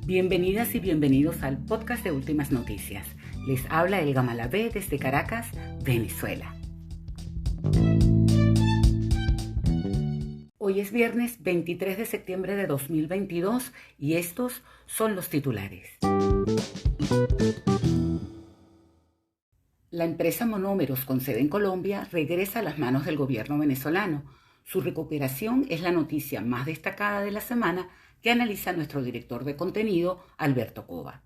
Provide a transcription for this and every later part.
Bienvenidas y bienvenidos al podcast de Últimas Noticias. Les habla Elga Malavé desde Caracas, Venezuela. Hoy es viernes 23 de septiembre de 2022 y estos son los titulares. La empresa Monómeros, con sede en Colombia, regresa a las manos del gobierno venezolano. Su recuperación es la noticia más destacada de la semana que analiza nuestro director de contenido, Alberto Cova.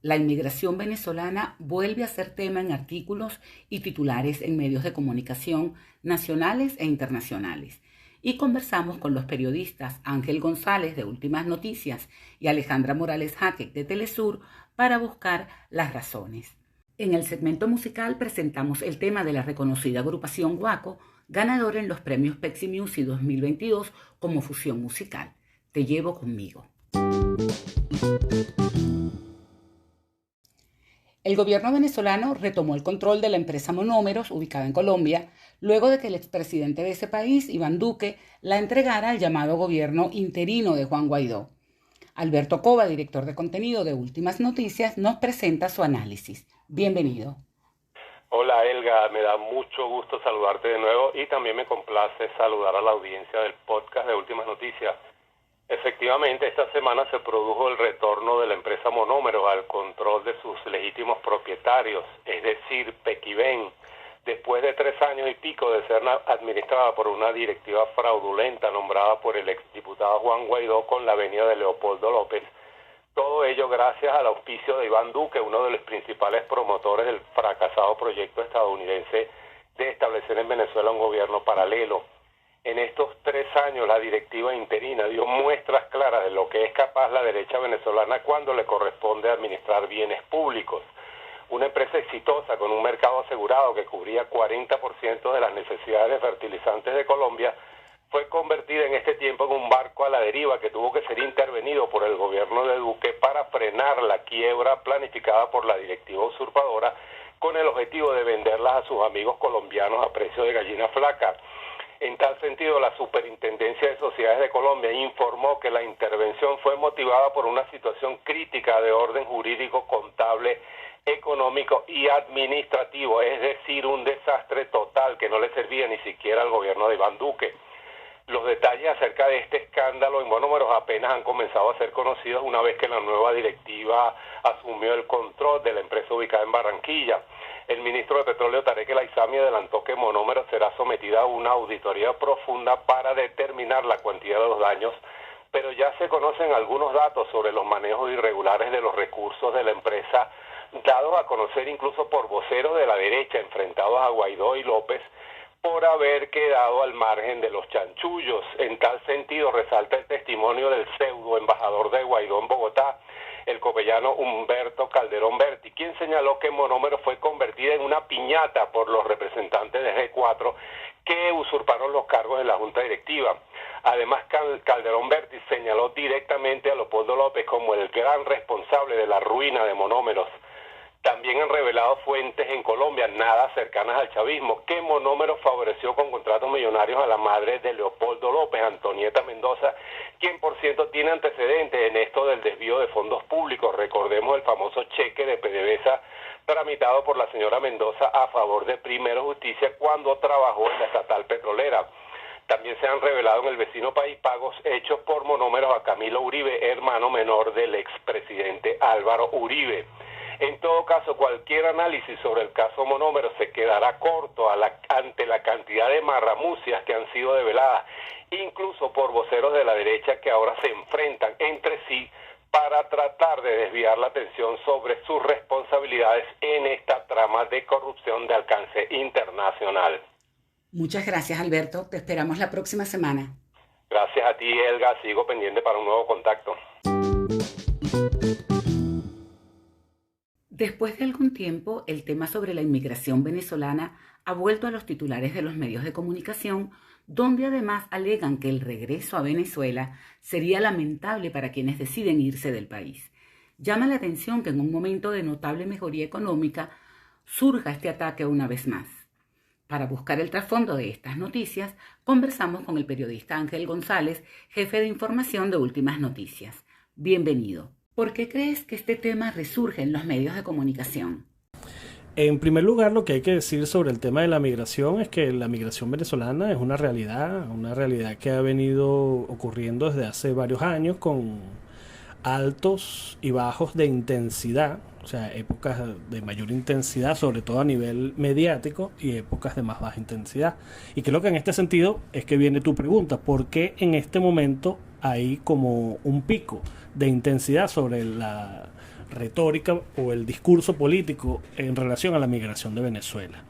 La inmigración venezolana vuelve a ser tema en artículos y titulares en medios de comunicación nacionales e internacionales. Y conversamos con los periodistas Ángel González de Últimas Noticias y Alejandra Morales Jaque de Telesur para buscar las razones. En el segmento musical presentamos el tema de la reconocida agrupación Guaco, ganadora en los premios Pepsi Music 2022 como fusión musical. Te llevo conmigo. El gobierno venezolano retomó el control de la empresa Monómeros, ubicada en Colombia, luego de que el expresidente de ese país, Iván Duque, la entregara al llamado gobierno interino de Juan Guaidó. Alberto Cova, director de contenido de Últimas Noticias, nos presenta su análisis. Bienvenido. Hola Elga, me da mucho gusto saludarte de nuevo y también me complace saludar a la audiencia del podcast de Últimas Noticias. Efectivamente, esta semana se produjo el retorno de la empresa Monómeros al control de sus legítimos propietarios, es decir, Pequiven, después de 3 años y pico de ser administrada por una directiva fraudulenta nombrada por el exdiputado Juan Guaidó con la venia de Leopoldo López. Todo ello gracias al auspicio de Iván Duque, uno de los principales promotores del fracasado proyecto estadounidense de establecer en Venezuela un gobierno paralelo. En estos 3 años la directiva interina dio muestras claras de lo que es capaz la derecha venezolana cuando le corresponde administrar bienes públicos. Una empresa exitosa con un mercado asegurado que cubría 40% de las necesidades de fertilizantes de Colombia fue convertida en este tiempo en un barco a la deriva que tuvo que ser intervenido por el gobierno de Duque para frenar la quiebra planificada por la directiva usurpadora con el objetivo de venderlas a sus amigos colombianos a precio de gallina flaca. En tal sentido, la Superintendencia de Sociedades de Colombia informó que la intervención fue motivada por una situación crítica de orden jurídico, contable, económico y administrativo, es decir, un desastre total que no le servía ni siquiera al gobierno de Iván Duque. Los detalles acerca de este escándalo en Monómeros apenas han comenzado a ser conocidos una vez que la nueva directiva asumió el control de la empresa ubicada en Barranquilla. El ministro de Petróleo, Tarek El Aizami, adelantó que Monómeros será sometida a una auditoría profunda para determinar la cuantía de los daños, pero ya se conocen algunos datos sobre los manejos irregulares de los recursos de la empresa, dados a conocer incluso por voceros de la derecha enfrentados a Guaidó y López, por haber quedado al margen de los chanchullos. En tal sentido, resalta el testimonio del pseudo embajador de Guaidó en Bogotá, el copellano Humberto Calderón Berti, quien señaló que Monómeros fue convertida en una piñata por los representantes de G4 que usurparon los cargos de la Junta Directiva. Además, Calderón Berti señaló directamente a Leopoldo López como el gran responsable de la ruina de Monómeros. También han revelado fuentes en Colombia, nada cercanas al chavismo, que Monómeros favoreció con contratos millonarios a la madre de Leopoldo López, Antonieta Mendoza, quien por cierto tiene antecedentes en esto del desvío de fondos públicos. Recordemos el famoso cheque de PDVSA tramitado por la señora Mendoza a favor de Primero Justicia cuando trabajó en la estatal petrolera. También se han revelado en el vecino país pagos hechos por Monómeros a Camilo Uribe, hermano menor del expresidente Álvaro Uribe. En todo caso, cualquier análisis sobre el caso Monómeros se quedará corto ante la cantidad de marramucias que han sido develadas, incluso por voceros de la derecha que ahora se enfrentan entre sí para tratar de desviar la atención sobre sus responsabilidades en esta trama de corrupción de alcance internacional. Muchas gracias, Alberto. Te esperamos la próxima semana. Gracias a ti, Elga. Sigo pendiente para un nuevo contacto. Después de algún tiempo, el tema sobre la inmigración venezolana ha vuelto a los titulares de los medios de comunicación, donde además alegan que el regreso a Venezuela sería lamentable para quienes deciden irse del país. Llama la atención que en un momento de notable mejoría económica surja este ataque una vez más. Para buscar el trasfondo de estas noticias, conversamos con el periodista Ángel González, jefe de información de Últimas Noticias. Bienvenido. ¿Por qué crees que este tema resurge en los medios de comunicación? En primer lugar, lo que hay que decir sobre el tema de la migración es que la migración venezolana es una realidad que ha venido ocurriendo desde hace varios años con altos y bajos de intensidad, o sea, épocas de mayor intensidad, sobre todo a nivel mediático, y épocas de más baja intensidad. Y creo que en este sentido es que viene tu pregunta, ¿por qué en este momento hay como un pico de intensidad sobre la retórica o el discurso político en relación a la migración de Venezuela?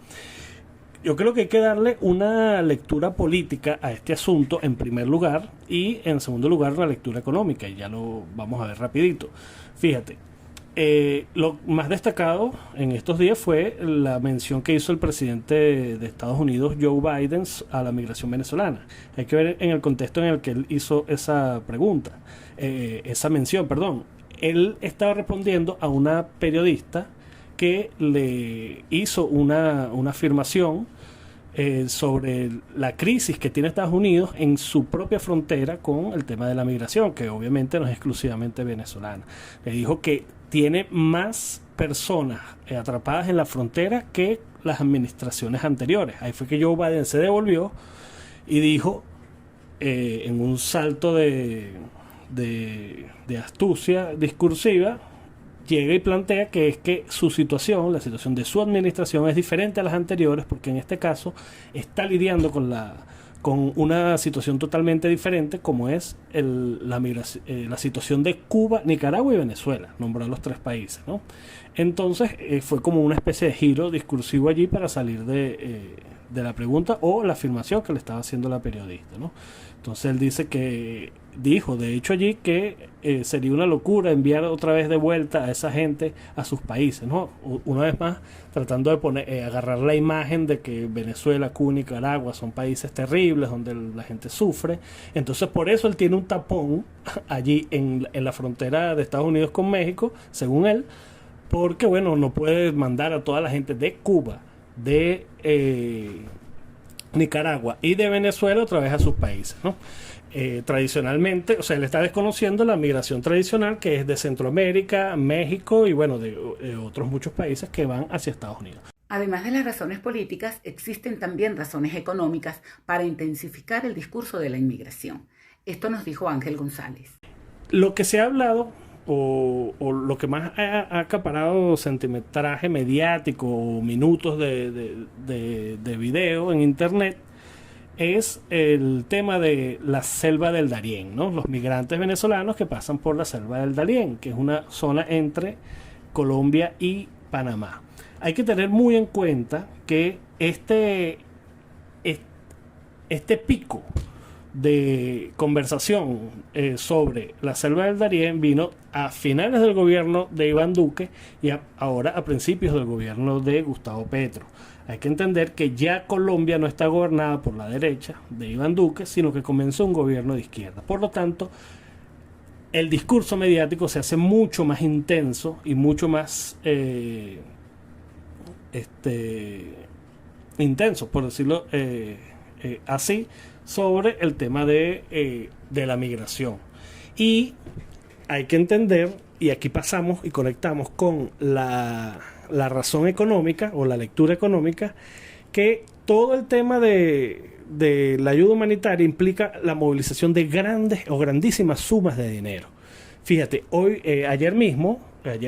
Yo creo que hay que darle una lectura política a este asunto en primer lugar, y en segundo lugar una lectura económica, y ya lo vamos a ver rapidito. Fíjate, lo más destacado en estos días fue la mención que hizo el presidente de Estados Unidos, Joe Biden, a la migración venezolana. Hay que ver en el contexto en el que él hizo esa mención. Él estaba respondiendo a una periodista que le hizo una afirmación sobre la crisis que tiene Estados Unidos en su propia frontera con el tema de la migración, que obviamente no es exclusivamente venezolana. Le dijo que tiene más personas atrapadas en la frontera que las administraciones anteriores. Ahí fue que Joe Biden se devolvió y dijo, en un salto de astucia discursiva, llega y plantea que es que su situación, la situación de su administración, es diferente a las anteriores, porque en este caso está lidiando con una situación totalmente diferente, como es la situación de Cuba, Nicaragua y Venezuela, nombró a los 3 países, ¿no? Entonces fue como una especie de giro discursivo allí para salir de la pregunta o la afirmación que le estaba haciendo la periodista, ¿no? Entonces él dijo de hecho allí que sería una locura enviar otra vez de vuelta a esa gente a sus países, ¿no? Una vez más tratando de agarrar la imagen de que Venezuela, Cuba, Nicaragua son países terribles donde la gente sufre. Entonces por eso él tiene un tapón allí en la frontera de Estados Unidos con México, según él, porque bueno, no puede mandar a toda la gente de Cuba, de Nicaragua y de Venezuela otra vez a sus países, ¿no? Tradicionalmente, o sea, él está desconociendo la migración tradicional, que es de Centroamérica, México y bueno, de otros muchos países que van hacia Estados Unidos. Además de las razones políticas, existen también razones económicas para intensificar el discurso de la inmigración. Esto nos dijo Ángel González. Lo que se ha hablado o lo que más ha acaparado centimetraje mediático o minutos de video en internet es el tema de la selva del Darién, ¿no? Los migrantes venezolanos que pasan por la selva del Darién, que es una zona entre Colombia y Panamá. Hay que tener muy en cuenta que este pico de conversación sobre la selva del Darién vino a finales del gobierno de Iván Duque y ahora a principios del gobierno de Gustavo Petro. Hay que entender que ya Colombia no está gobernada por la derecha de Iván Duque, sino que comenzó un gobierno de izquierda. Por lo tanto, el discurso mediático se hace mucho más intenso y mucho más intenso, por decirlo así, sobre el tema de la migración. Y hay que entender, y aquí pasamos y conectamos con la razón económica o la lectura económica, que todo el tema de la ayuda humanitaria implica la movilización de grandes o grandísimas sumas de dinero. Fíjate, ayer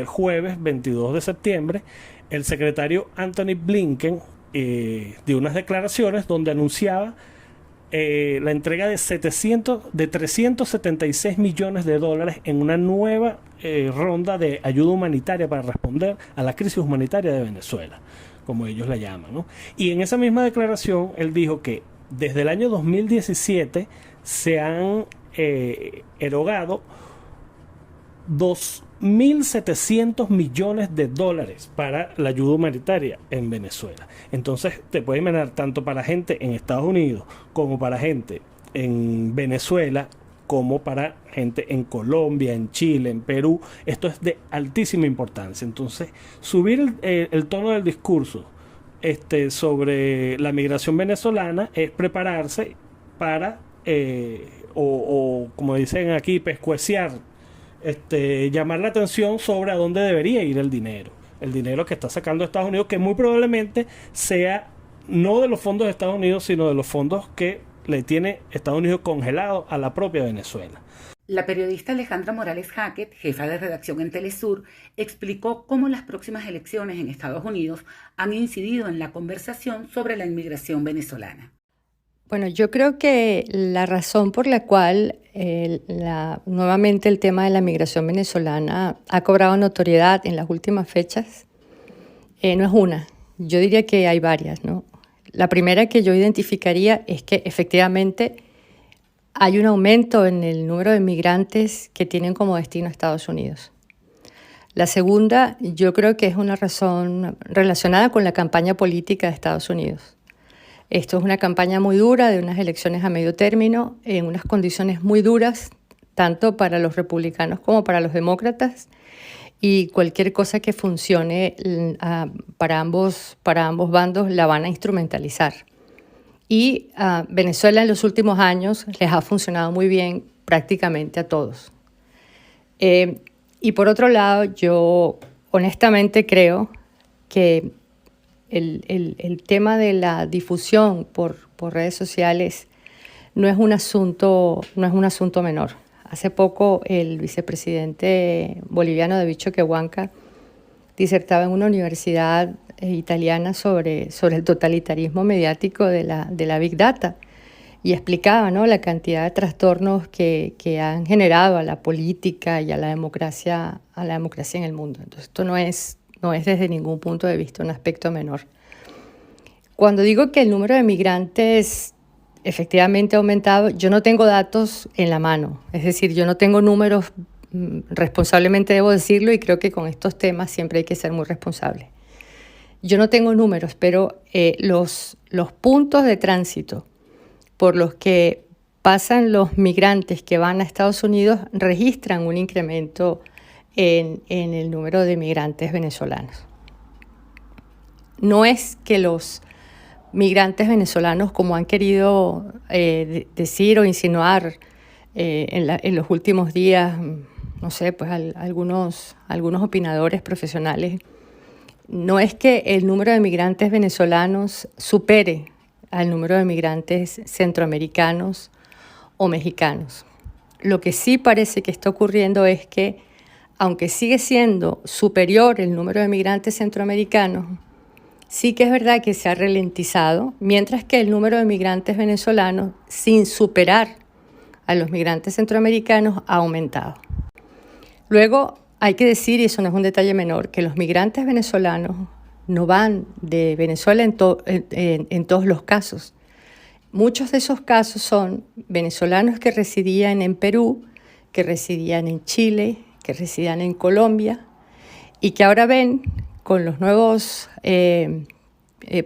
jueves 22 de septiembre, el secretario Anthony Blinken dio unas declaraciones donde anunciaba la entrega de 376 millones de dólares en una nueva ronda de ayuda humanitaria para responder a la crisis humanitaria de Venezuela, como ellos la llaman, ¿no? Y en esa misma declaración él dijo que desde el año 2017 se han erogado 2.700 millones de dólares para la ayuda humanitaria en Venezuela. Entonces te puedes imaginar, tanto para gente en Estados Unidos como para gente en Venezuela, como para gente en Colombia, en Chile, en Perú. Esto es de altísima importancia. Entonces, subir el tono del discurso sobre la migración venezolana es prepararse para, como dicen aquí, pescueciar llamar la atención sobre a dónde debería ir el dinero. El dinero que está sacando Estados Unidos, que muy probablemente sea no de los fondos de Estados Unidos, sino de los fondos que le tiene Estados Unidos congelado a la propia Venezuela. La periodista Alejandra Morales Hackett, jefa de redacción en Telesur, explicó cómo las próximas elecciones en Estados Unidos han incidido en la conversación sobre la inmigración venezolana. Bueno, yo creo que la razón por la cual nuevamente el tema de la migración venezolana ha cobrado notoriedad en las últimas fechas no es una. Yo diría que hay varias, ¿no? La primera que yo identificaría es que efectivamente hay un aumento en el número de migrantes que tienen como destino Estados Unidos. La segunda, yo creo que es una razón relacionada con la campaña política de Estados Unidos. Esto es una campaña muy dura de unas elecciones a medio término, en unas condiciones muy duras, tanto para los republicanos como para los demócratas, y cualquier cosa que funcione para ambos bandos la van a instrumentalizar. Y Venezuela en los últimos años les ha funcionado muy bien prácticamente a todos. Y por otro lado, yo honestamente creo que el tema de la difusión por redes sociales no es un asunto menor. Hace poco el vicepresidente boliviano David Choquehuanca disertaba en una universidad italiana sobre el totalitarismo mediático de la Big Data y explicaba, ¿no?, la cantidad de trastornos que han generado a la política y a la democracia en el mundo. Entonces esto no es desde ningún punto de vista un aspecto menor. Cuando digo que el número de migrantes efectivamente ha aumentado, yo no tengo datos en la mano, es decir, yo no tengo números, responsablemente debo decirlo, y creo que con estos temas siempre hay que ser muy responsable. Yo no tengo números, pero los puntos de tránsito por los que pasan los migrantes que van a Estados Unidos registran un incremento en el número de migrantes venezolanos. No es que los migrantes venezolanos, como han querido decir o insinuar en los últimos días, no sé, pues algunos opinadores profesionales, no es que el número de migrantes venezolanos supere al número de migrantes centroamericanos o mexicanos. Lo que sí parece que está ocurriendo es que, aunque sigue siendo superior el número de migrantes centroamericanos, sí que es verdad que se ha ralentizado, mientras que el número de migrantes venezolanos, sin superar a los migrantes centroamericanos, ha aumentado. Luego, hay que decir, y eso no es un detalle menor, que los migrantes venezolanos no van de Venezuela en todos los casos. Muchos de esos casos son venezolanos que residían en Perú, que residían en Chile, que residían en Colombia, y que ahora ven, con los nuevos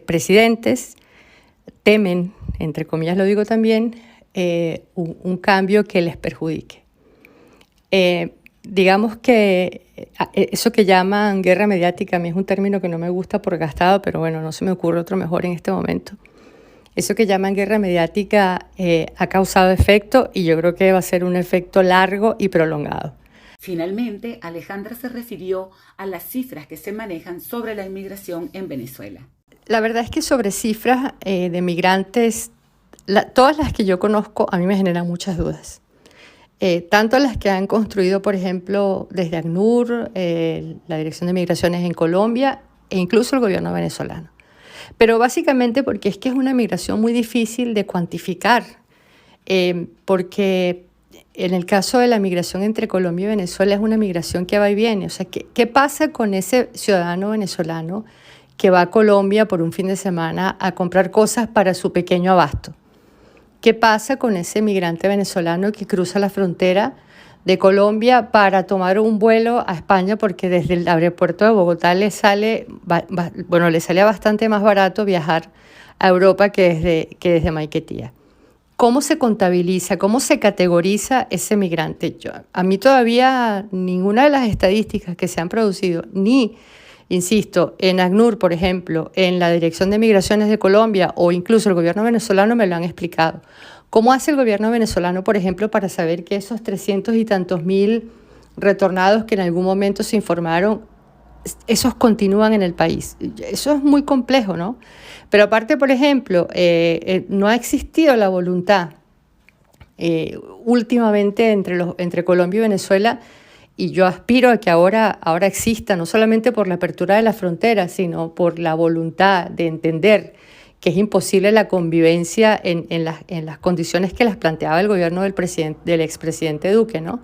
presidentes, temen, entre comillas lo digo también, un cambio que les perjudique. Digamos que eso que llaman guerra mediática, a mí es un término que no me gusta por gastado, pero bueno, no se me ocurre otro mejor en este momento. Eso que llaman guerra mediática ha causado efecto, y yo creo que va a ser un efecto largo y prolongado. Finalmente, Alejandra se refirió a las cifras que se manejan sobre la inmigración en Venezuela. La verdad es que sobre cifras de migrantes, todas las que yo conozco a mí me generan muchas dudas. Tanto las que han construido, por ejemplo, desde ACNUR, la Dirección de Migraciones en Colombia, e incluso el gobierno venezolano. Pero básicamente porque es que es una migración muy difícil de cuantificar, porque en el caso de la migración entre Colombia y Venezuela es una migración que va y viene. O sea, ¿qué pasa con ese ciudadano venezolano que va a Colombia por un fin de semana a comprar cosas para su pequeño abasto? ¿Qué pasa con ese migrante venezolano que cruza la frontera de Colombia para tomar un vuelo a España, porque desde el aeropuerto de Bogotá le sale bastante más barato viajar a Europa que desde Maiquetía? ¿Cómo se contabiliza, cómo se categoriza ese migrante? A mí todavía ninguna de las estadísticas que se han producido, ni, insisto, en ACNUR, por ejemplo, en la Dirección de Migraciones de Colombia o incluso el gobierno venezolano, me lo han explicado. ¿Cómo hace el gobierno venezolano, por ejemplo, para saber que esos 300 y tantos mil retornados que en algún momento se informaron, esos continúan en el país. Eso es muy complejo, ¿no? Pero aparte, por ejemplo, no ha existido la voluntad últimamente entre Colombia y Venezuela, y yo aspiro a que ahora exista, no solamente por la apertura de la frontera, sino por la voluntad de entender que es imposible la convivencia en las condiciones que las planteaba el gobierno del expresidente Duque, ¿no?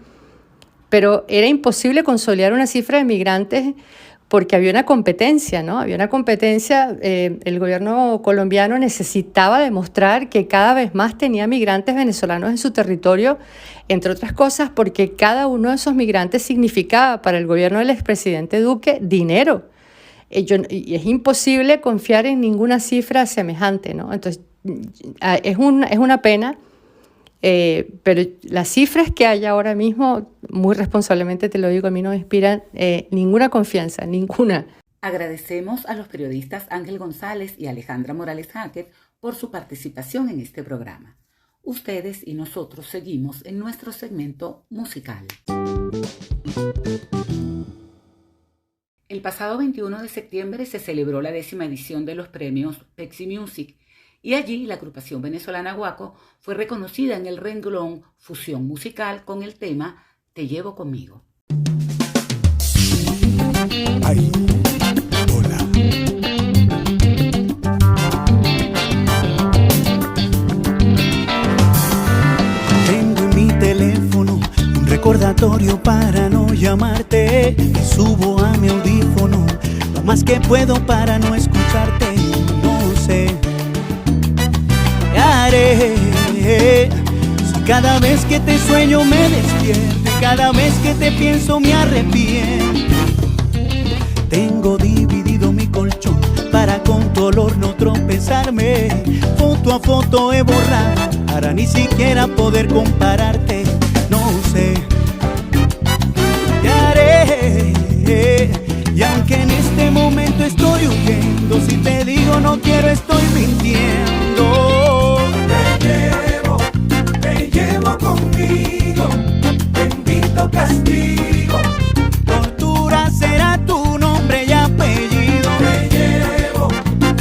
Pero era imposible consolidar una cifra de migrantes porque había una competencia, ¿no? Había una competencia, el gobierno colombiano necesitaba demostrar que cada vez más tenía migrantes venezolanos en su territorio, entre otras cosas porque cada uno de esos migrantes significaba para el gobierno del expresidente Duque dinero. Y es imposible confiar en ninguna cifra semejante, ¿no? Entonces, es una pena, pero las cifras que hay ahora mismo, muy responsablemente te lo digo, a mí no me inspiran ninguna confianza, ninguna. Agradecemos a los periodistas Ángel González y Alejandra Morales Hackett por su participación en este programa. Ustedes y nosotros seguimos en nuestro segmento musical. El pasado 21 de septiembre se celebró la 10ª edición de los premios Pepsi Music y allí la agrupación venezolana Guaco fue reconocida en el renglón Fusión Musical con el tema Te Llevo Conmigo. Ay, hola. Tengo en mi teléfono un recordatorio para no llamarte. Me subo a mi audífono lo más que puedo para no escucharte. No sé qué haré si cada vez que te sueño me despierto y cada vez que te pienso me arrepiento. Tengo dividido mi colchón para con tu olor no tropezarme. Foto a foto he borrado para ni siquiera poder compararte. No sé qué haré, y aunque en este momento estoy huyendo, si te digo no quiero estoy mintiendo. Te llevo conmigo, te invito castigo. Tortura será tu nombre y apellido.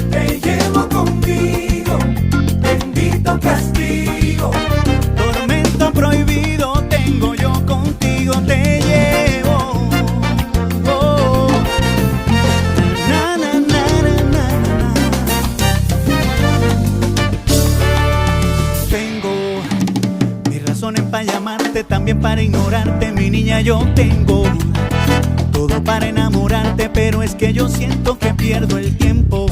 Te llevo conmigo, te invito castigo. Tormento prohibido tengo yo contigo, te llevo. Oh. Na, na, na, na, na, na. Tengo mis razones para llamarte, también para ignorarte, mi niña, yo tengo todo para enamorarte, pero es que yo siento que pierdo el tiempo.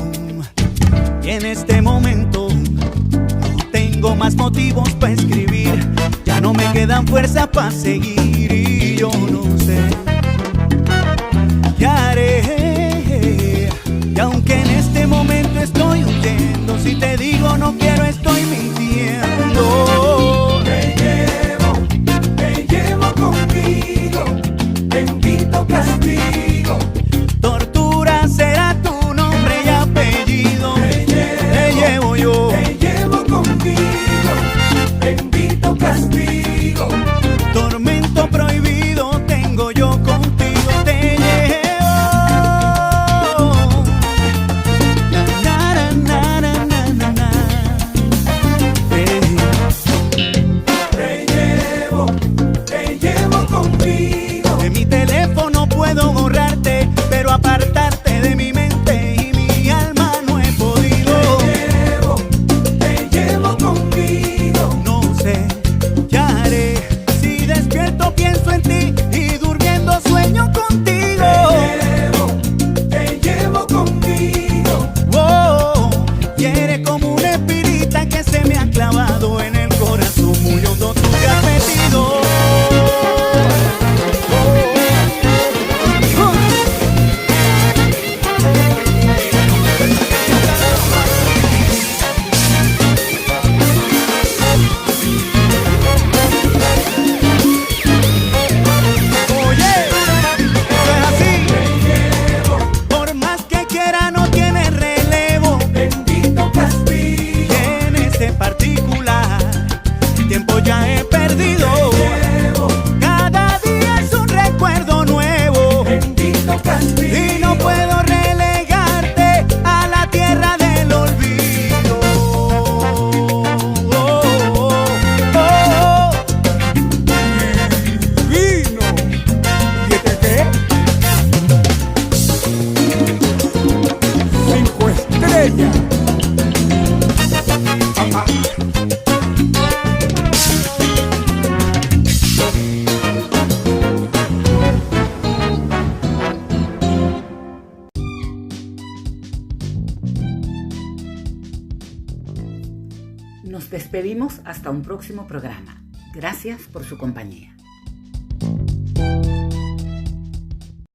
Y en este momento no tengo más motivos para escribir, ya no me quedan fuerzas para seguir y yo no sé qué haré. Y aunque en este momento estoy huyendo, si te digo no quiero estoy mintiendo. Te llevo conmigo, te invito castigo. Tortura será tu nombre y apellido. Te llevo yo. Te llevo conmigo, te invito castigo. Tormento prohibido tengo yo contigo. Te llevo. Na, na, na, na, na, na, na. Te llevo conmigo. De mi teléfono puedo borrarte, pero apartarte de mi mente y mi alma no he podido. Te llevo conmigo. No sé qué haré si despierto pienso en ti y durmiendo sueño contigo. Te llevo conmigo. Oh, quiere como una espirita que se me ha clavado en el corazón, muy hondo tú te has metido. Por más que quiera no tiene relevo. Bendito castigo. En ese particular tiempo ya he perdido. Cada día es un recuerdo. ella. Nos despedimos hasta un próximo programa. Gracias por su compañía.